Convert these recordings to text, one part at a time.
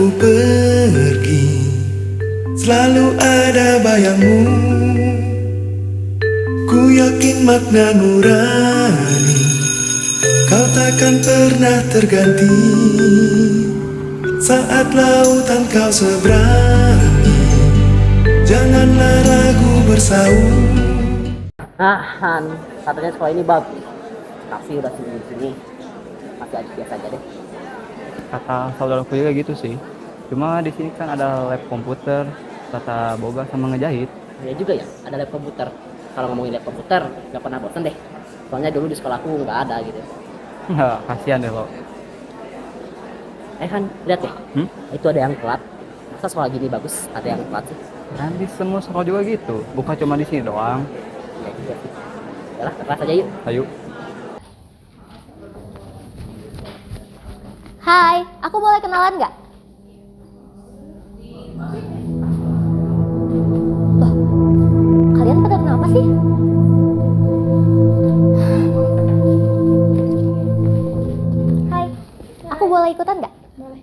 aku pergi, selalu ada bayangmu. Ku yakin makna nurani, kau takkan pernah terganti. Saat lautan kau seberangi, janganlah ragu bersaung. Han, katanya sekolah ini bagus. Taksi udah sini-sini, masih aja biasa aja deh. Kata saudaraku juga gitu sih. Cuma di sini kan ada lab komputer, tata boga sama ngejahit. Ya juga ya, ada lab komputer. Kalau ngomongin lab komputer, nggak pernah bosan deh. Soalnya dulu di sekolahku nggak ada gitu. Kasihan deh lo. Han, lihat deh. Itu ada yang telat. Masa sekolah gini bagus, ada yang telat sih? Kan di semua sekolah juga gitu, bukan cuma di sini doang. Ya juga sih. Yalah, ke kelas aja yuk. Ayo. Hai, aku boleh kenalan nggak? Loh, kalian pada kenapa sih? Hai, aku boleh ikutan nggak? Boleh.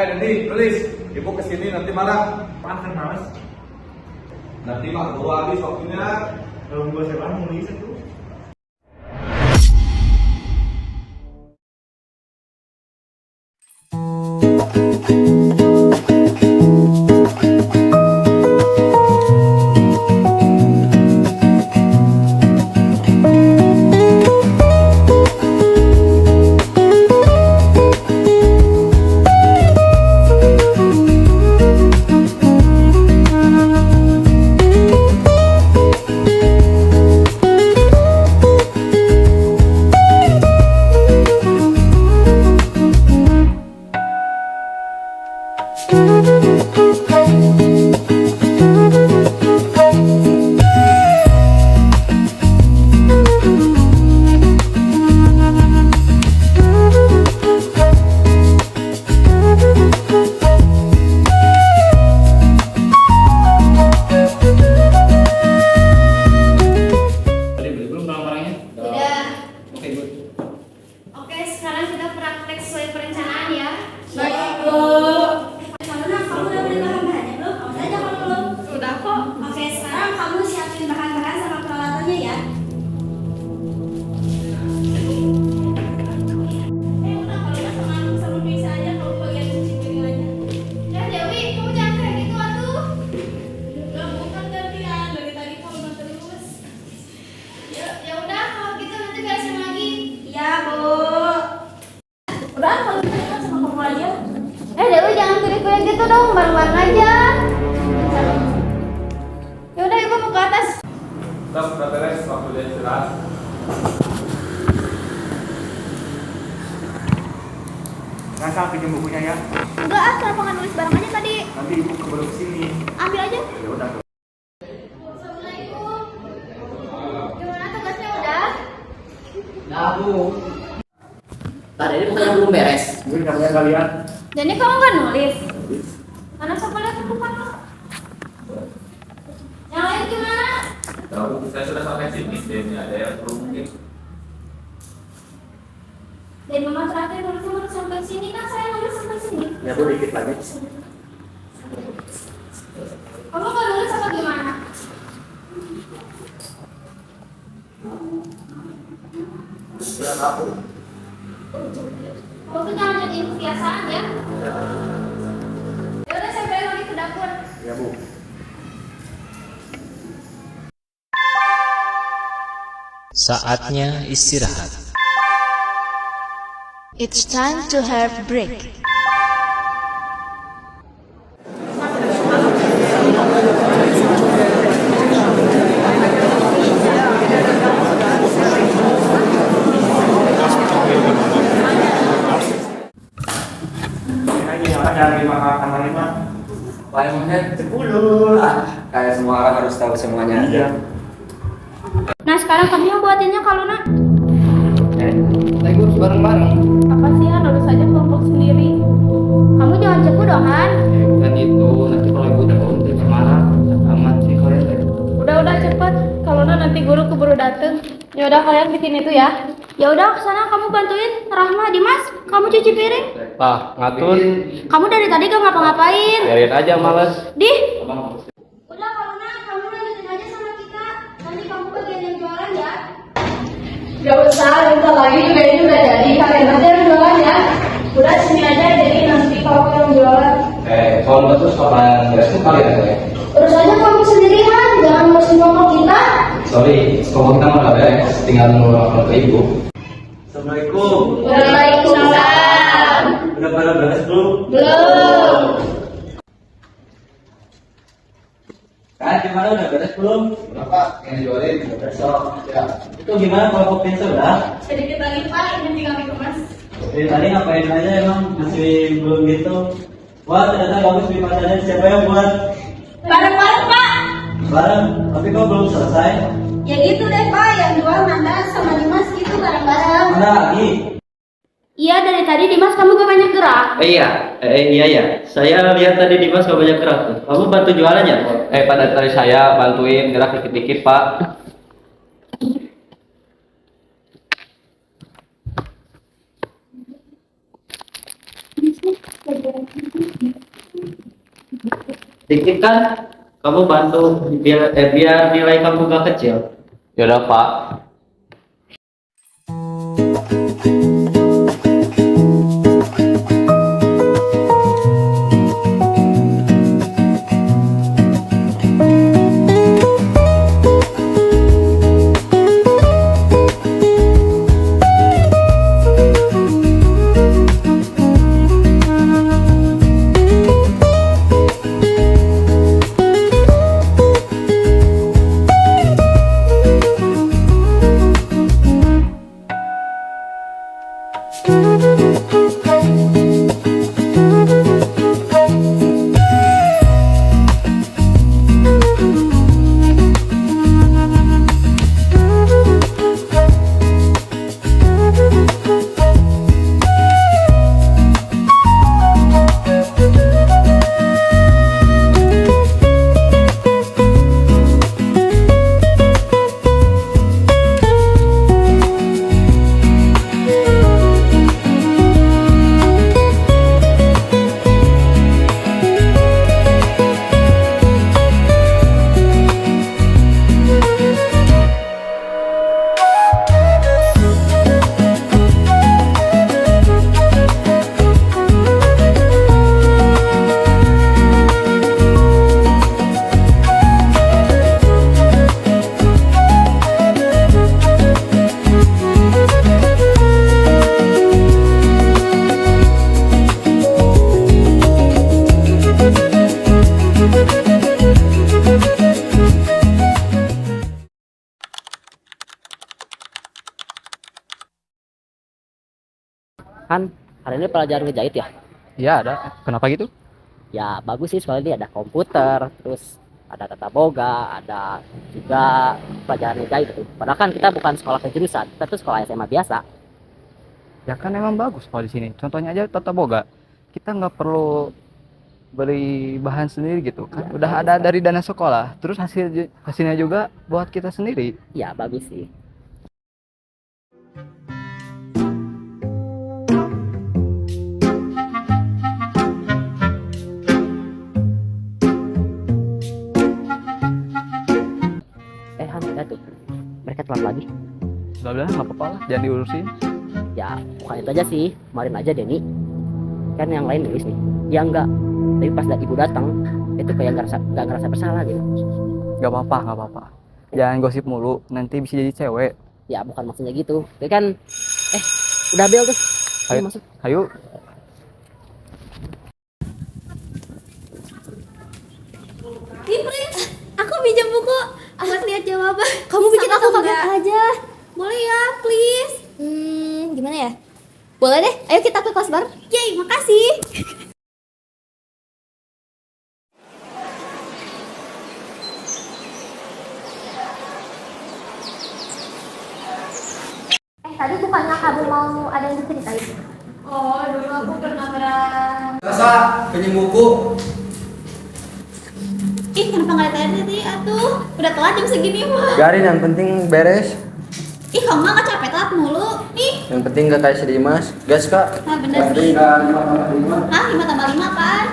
Dendi, please, ibu kesini nanti marah. Maafkan mas, Nanti mah baru habis waktunya. kalau gue sewa mau ngisi tuh. Dewi jangan pilih-pilih gitu dong, bareng-bareng aja. Yaudah ibu mau ke atas. Terus udah beres waktu dia istirahat. Rasa pinjam bukunya ya. Enggak ah, kenapa nggak nulis bareng aja tadi? Nanti ibu keburu kesini. Ambil aja. Ya udah. Assalamualaikum. Gimana tugas kamu. Tadi ini bukannya belum beres. Mungkin namanya kalian. Jadi kamu nggak nulis? Mana siapa lihat aku kan? Yang lain gimana? Tahu saya sudah sampai sini, ini ada yang perlu mungkin. Dan mama terakhir baru sampai sini kan saya nulis sampai sini. Ya Bu, dikit lagi. Kamu nggak nulis apa gimana? Ya aku. Kamu tuh jangan jadi kebiasaan ya. Ya udah saya balik lagi ke dapur. Ya Bu. Saatnya istirahat. It's time to have break. Lagi ada 5 kamar 5. Palemnya 10 lah. Kayak semua orang harus tahu semuanya. Iya. Nah sekarang kamu yang buatinnya kalau nak. Lagi bareng-bareng. Apa sih ya, lulus aja kelompok sendiri. Kamu jangan cepu dong Han. Kan itu nanti kalau ibu udah bangun terus marah. Aman sih kalian. Udah cepet. Kalau nanti guru keburu dateng. Ya udah kalian bikin itu ya. Ya udah sana kamu bantuin Rahma, Dimas, kamu cuci piring. Pak, ngatur. Kamu dari tadi gak ngapa-ngapain. Biarin aja males. Di. Udah kalau kamu lanjutin aja sama kita. Nanti kamu bagian yang jualan ya. Gak usah, bentar lagi juga ini udah jadi. Kalian aja yang jualan ya. Udah sini aja, jadi nanti kalau yang jualan. Kalau nggak terus kapan beres tuh kalian ya? Terus aja kamu sendirian, jangan ngurusin kelompok kita. Sorry, sekolah kita nggak beres. Tinggal nunggu ke ibu. Assalamualaikum. Waalaikumsalam. Udah pada beres belum? Belum. Kan gimana udah beres belum? Berapa yang jualin? Besok. Ya. Itu gimana kelompok pintar udah? Sedikit lagi Pak, ini tinggal dikemas. Dari tadi ngapain aja emang masih belum gitu. Wah ternyata bagus di pacarnya, siapa yang buat? Bareng-bareng Pak. Bareng, tapi kok belum selesai? Ya gitu deh Pak, yang jual Nanda sama Dimas gitu bareng-bareng. Mana lagi? Iya dari tadi Dimas kamu gak banyak gerak. Iya ya. Saya lihat tadi Dimas gak banyak gerak tuh. Kamu bantu jualannya? Pada tadi saya bantuin gerak dikit-dikit, Pak. Dikit kan? Kamu bantu biar nilai kamu gak kecil. Yaudah, Pak. Kan hari ini pelajaran ngejahit ya? Iya ada. Kenapa gitu? Ya bagus sih soalnya ini ada komputer, terus ada tata boga, ada juga pelajaran ngejahit itu. Padahal kan kita bukan sekolah kejurusan, kita tuh sekolah SMA biasa. Ya kan emang bagus kalau di sini. Contohnya aja Tata Boga. Kita nggak perlu beli bahan sendiri gitu kan. Udah ada dari dana sekolah. Terus hasilnya juga buat kita sendiri. Ya bagus sih. Han, lihat tuh. Mereka telat lagi. Udah nggak apa-apa lah, jangan diurusin. Ya, bukan itu aja sih. Kemarin aja Denny. Kan yang lain nulis nih. Ya enggak. Tapi pas ibu datang, itu kayak nggak ngerasa bersalah gitu. Nggak apa-apa. Jangan gosip mulu, nanti bisa jadi cewek. Ya bukan maksudnya gitu. Tapi kan, udah bel tuh. Ayo masuk. Ayo. Nih Prince, aku pinjam buku buat lihat jawaban. Kamu bikin aku kaget aja. Boleh ya, please. Gimana ya? Boleh deh, ayo kita ke kelas bar. Yay, makasih. Tadi bukannya kamu mau ada yang diceritain? Oh, dulu aku pernah Rasa, pinjam buku. Ih, kenapa nggak tadi atuh? Udah telat jam segini mah. Garin, yang penting beres. Ih, kamu mah nggak capek telat mulu. Nih, Yang penting gak kayak si Dimas. Gas kak. nah bener sih. Gak 5 Hah, 5 tambah 5 apaan?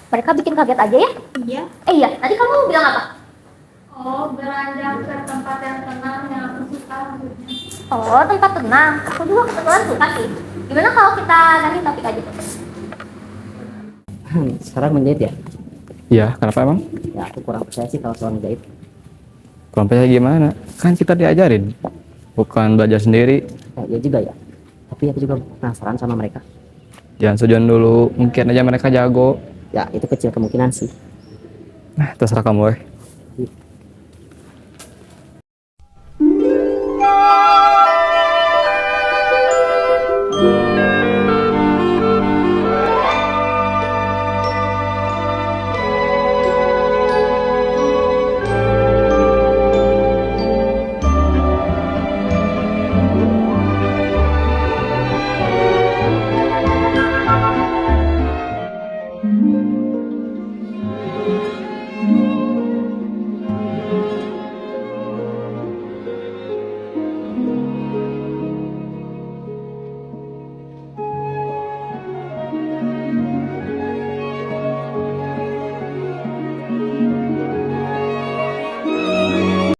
Mereka bikin kaget aja ya? Iya. Iya, tadi kamu bilang apa? Oh, beranjak ke tempat yang tenang yang aku suka maksudnya. Oh, tempat tenang. Aku juga kebetulan suka sih. Gimana kalau kita ganti topik aja? Sekarang menjahit ya? Iya, kenapa emang? Ya aku kurang percaya sih kalau soal menjahit. Kurang percaya gimana? Kan kita diajarin, bukan belajar sendiri. Ya juga ya. Tapi aku juga penasaran sama mereka. Jangan sujon dulu, mungkin aja mereka jago. Ya itu kecil kemungkinan sih. Nah, terserah kamu, weh.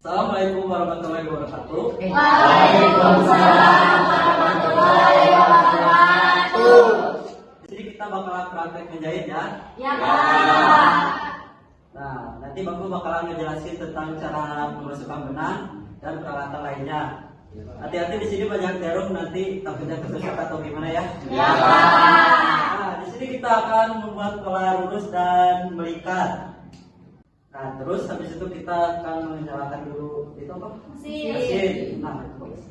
Assalamualaikum warahmatullahi wabarakatuh. Di sini kita bakalan praktek menjahit ya. Ya. Nah, nanti Bapak bakalan ngejelasin tentang cara memasukkan benang dan peralatan lainnya. Hati-hati di sini banyak jarum, nanti takutnya ketusuk atau gimana ya. Ya. Nah, di sini kita akan membuat pola lurus dan melikat. Nah, terus habis itu kita akan menyalakan dulu itu apa? Mesin. Nah, itu bagus.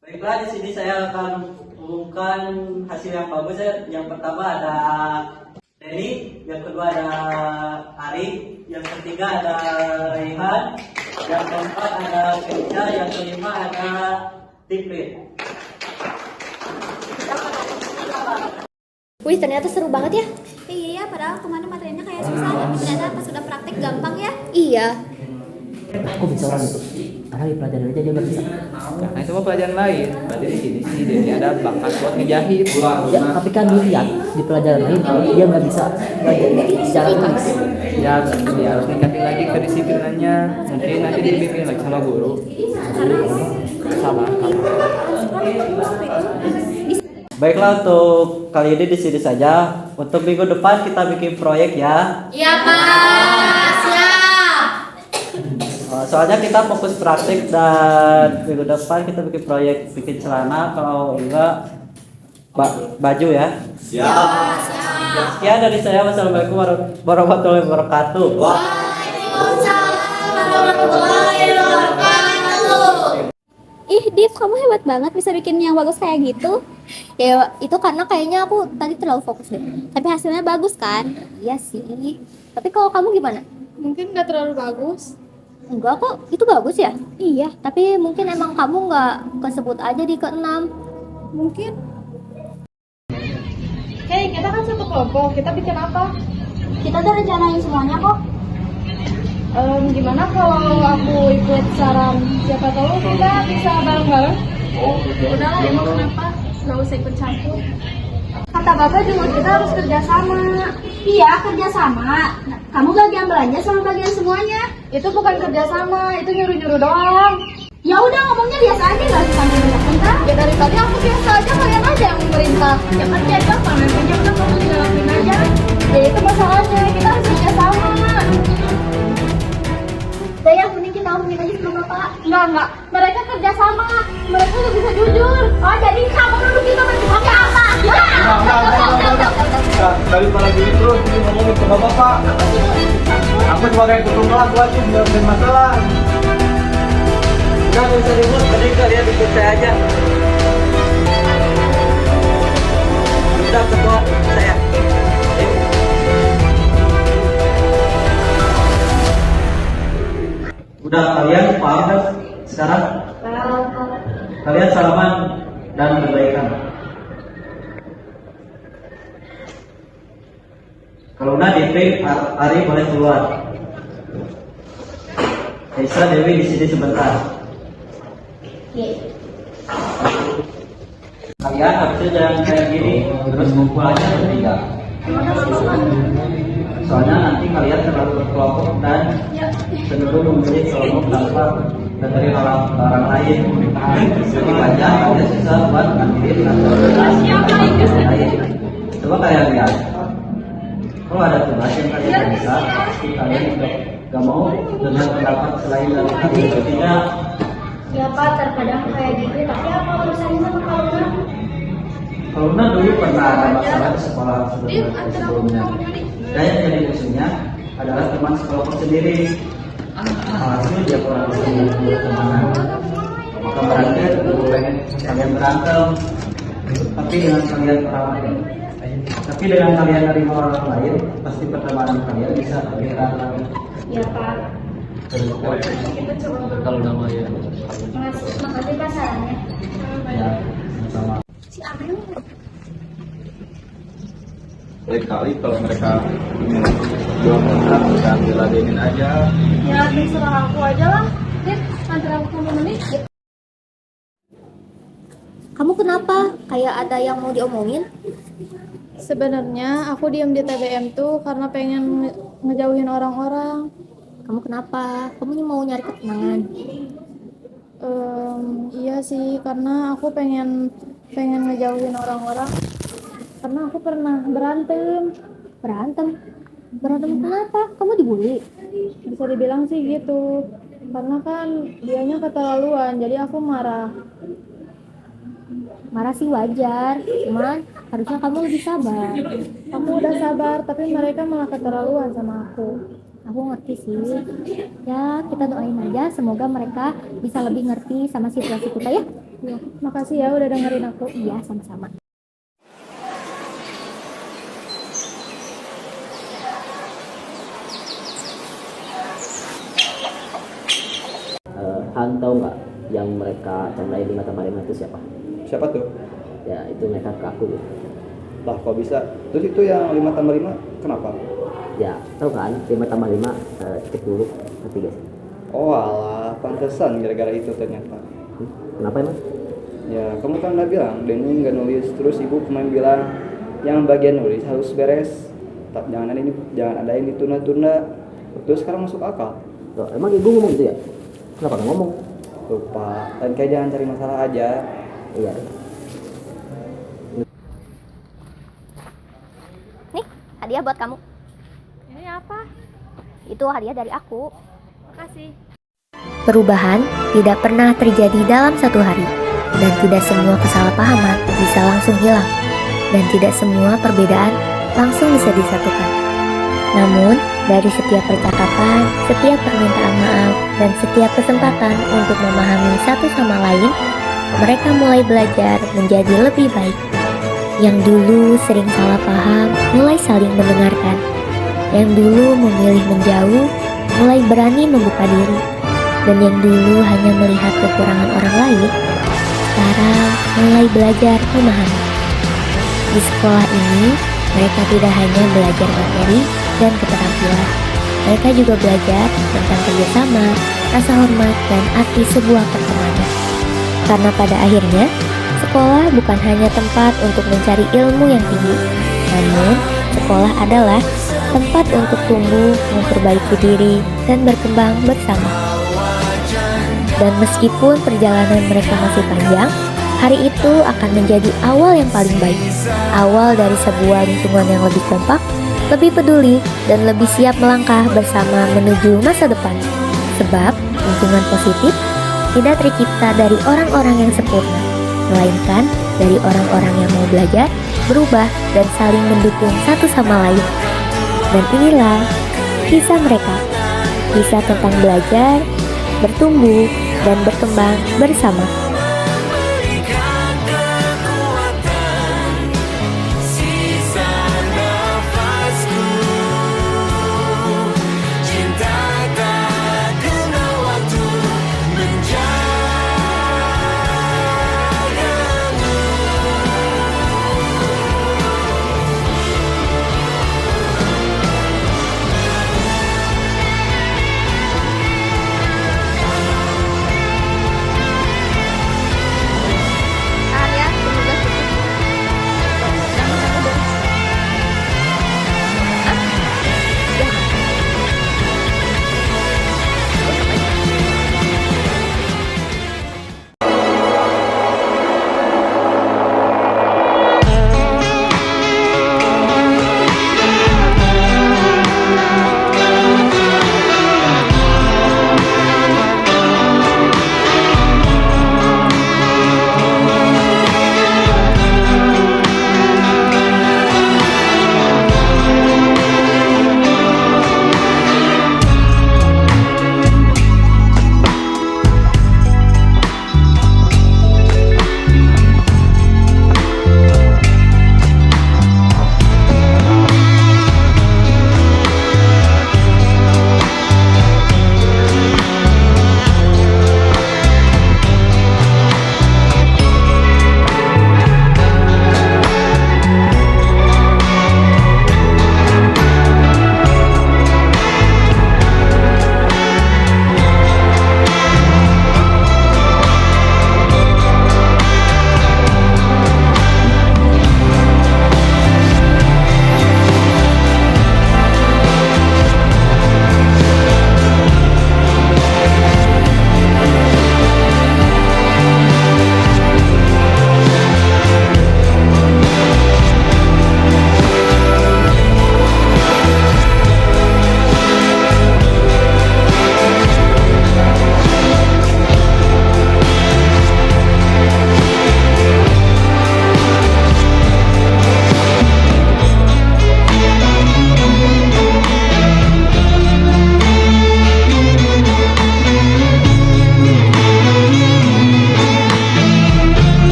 Baiklah, di sini saya akan umumkan hasil yang bagus ya. Yang pertama ada Denny, yang kedua ada Ari, yang ketiga ada Rehan, yang keempat ada Keja, yang kelima ada Tiprit. Wih, ternyata seru banget ya. Iya, padahal kemarin materinya kayak susah, tapi ternyata pas sudah praktek gampang ya. Iya. Aku bisa orang itu. Karena di pelajaran aja dia nggak bisa. Nah itu mah pelajaran lain. Berarti di sini sih dia ada bakat buat ngejahit. Ya, tapi kan dilihat di pelajaran lain dia nggak bisa belajar secara tulis. Ya dia harus ningkatin lagi kedisiplinannya. Mungkin nanti dibimbing lagi sama guru. Sama. Baiklah, untuk kali ini di sini saja. Untuk minggu depan kita bikin proyek ya. Iya Pak, siap. Soalnya kita fokus praktik dan minggu depan kita bikin proyek bikin celana, kalau enggak baju ya. Sekian dari saya. Wassalamualaikum warahmatullahi wabarakatuh. Waalaikumsalam warahmatullahi wabarakatuh. Ih, Div, kamu hebat banget bisa bikin yang bagus kayak gitu. Ya, itu karena kayaknya aku tadi terlalu fokus deh. Tapi hasilnya bagus kan? Iya sih. Tapi kalau kamu gimana? Mungkin nggak terlalu bagus. Enggak kok, itu bagus ya? Iya, tapi mungkin emang kamu nggak kesebut aja di ke-6. Mungkin. Hei, kita kan satu kelompok. Kita bikin apa? Kita udah rencanain semuanya kok. Gimana kalau aku ikut saran? Siapa tahu kita bisa bareng-bareng. Udahlah, emang kenapa? Nggak usah ikut campur. Kata Bapak juga kita harus kerjasama. Iya, kerjasama. Kamu bagian belanja sama bagian semuanya. Itu bukan kerjasama, itu nyuruh-nyuruh doang. Ya udah, ngomongnya biasa aja, nggak usah minta-minta. Ya dari tadi aku biasa aja, kalian aja yang memerintah. Ya kerja gampang, nantinya udah kamu jalanin aja. Ya itu masalahnya, kita harus kerjasama. Udah ya, mending kita omongin aja sama Bapak. Enggak. Mereka kerjasama. Mereka udah bisa jujur. Oh, jadi kamu dulu kita berpakai apa? Daripada gini terus ini ngomongin ke bapak. Aku sebagai ketua gua sih belum ada masalah. Udah, nggak usah ribut, mending kalian ikut saya aja. Udah, ketua saya. Udah, kalian paham kan sekarang? Kalian salaman dan berbaikan. Kalau udah DP, Ari boleh keluar. Kaisa, Dewi di sini sebentar. Kalian harusnya jangan kayak gini, terus ngumpul aja bertiga. Soalnya nanti kalian terlalu berkelompok dan cenderung menjadi kelompok tanpa dari orang lain. Jadi banyak kalian susah buat ngambilin atau lain. Coba kalian lihat. Kalau ada tugas yang kalian bisa, pasti kalian gak mau dengan pendapat selain dari kami. Artinya Ya Pak, terkadang kayak gitu, tapi apa urusannya sama Kaluna? Kaluna dulu pernah ada masalah di sekolah sebelumnya. Dan yang jadi musuhnya adalah teman sekelompok sendiri. Alhasil dia kurang punya teman. Maka berarti dulu pengen kalian berantem. Tapi dengan kalian nerima orang lain, pasti pertemanan kalian bisa lebih erat. Ya Pak. Kalau nama ya. Makasih Pak sarannya. Ya, sama. Si Amel. Lain kali kalau mereka jual kontrak udah diladenin aja. Ya terserah aku aja lah. Antar aku sama Meni. Kamu kenapa? Kayak ada yang mau diomongin? Sebenarnya aku diam di TBM tuh karena pengen ngejauhin orang-orang. Kamu kenapa? Kamu mau nyari ketenangan? Iya sih, karena aku pengen ngejauhin orang-orang. Karena aku pernah berantem. Berantem kenapa? Kamu dibully? Bisa dibilang sih gitu. Karena kan dianya keterlaluan, jadi aku marah. Marah sih wajar, cuman harusnya kamu lebih sabar. Aku udah sabar, tapi mereka malah keterlaluan sama aku. Aku ngerti sih. Ya, kita doain aja semoga mereka bisa lebih ngerti sama situasi kita ya. Ya, makasih ya udah dengerin aku. Iya, sama-sama. Han tahu nggak yang mereka candain di mata Marina itu siapa? Siapa tuh? Ya itu mereka ke aku gitu. Lah kok bisa? Terus itu yang 5 tambah 5 kenapa? Ya tahu kan 5 tambah 5 cek dulu nanti guys. Oh alah, pantesan gara-gara itu ternyata. Kenapa emang? Ya, kamu kan udah bilang Denny nggak nulis, terus ibu kemarin bilang yang bagian nulis harus beres. Jangan ada yang ditunda-tunda. Terus sekarang masuk akal. Loh, emang ibu ngomong gitu ya? Kenapa nggak ngomong? Lupa. Dan kayak jangan cari masalah aja. Iya. Nih, hadiah buat kamu. Ini apa? Itu hadiah dari aku. Makasih. Perubahan tidak pernah terjadi dalam satu hari, dan tidak semua kesalahpahaman bisa langsung hilang, dan tidak semua perbedaan langsung bisa disatukan. Namun, dari setiap percakapan, setiap permintaan maaf, dan setiap kesempatan untuk memahami satu sama lain, mereka mulai belajar menjadi lebih baik. Yang dulu sering salah paham, mulai saling mendengarkan. Yang dulu memilih menjauh, mulai berani membuka diri. Dan yang dulu hanya melihat kekurangan orang lain, sekarang mulai belajar memahami. Di sekolah ini, mereka tidak hanya belajar materi dan keterampilan, mereka juga belajar tentang kerjasama, rasa hormat, dan arti sebuah pertemanan. Karena pada akhirnya, sekolah bukan hanya tempat untuk mencari ilmu yang tinggi, namun sekolah adalah tempat untuk tumbuh, memperbaiki diri, dan berkembang bersama. Dan meskipun perjalanan mereka masih panjang, hari itu akan menjadi awal yang paling baik. Awal dari sebuah lingkungan yang lebih kompak, lebih peduli, dan lebih siap melangkah bersama menuju masa depan. Sebab lingkungan positif tidak tercipta dari orang-orang yang sempurna, melainkan dari orang-orang yang mau belajar, berubah, dan saling mendukung satu sama lain. Dan inilah kisah mereka, kisah tentang belajar, bertumbuh, dan berkembang bersama.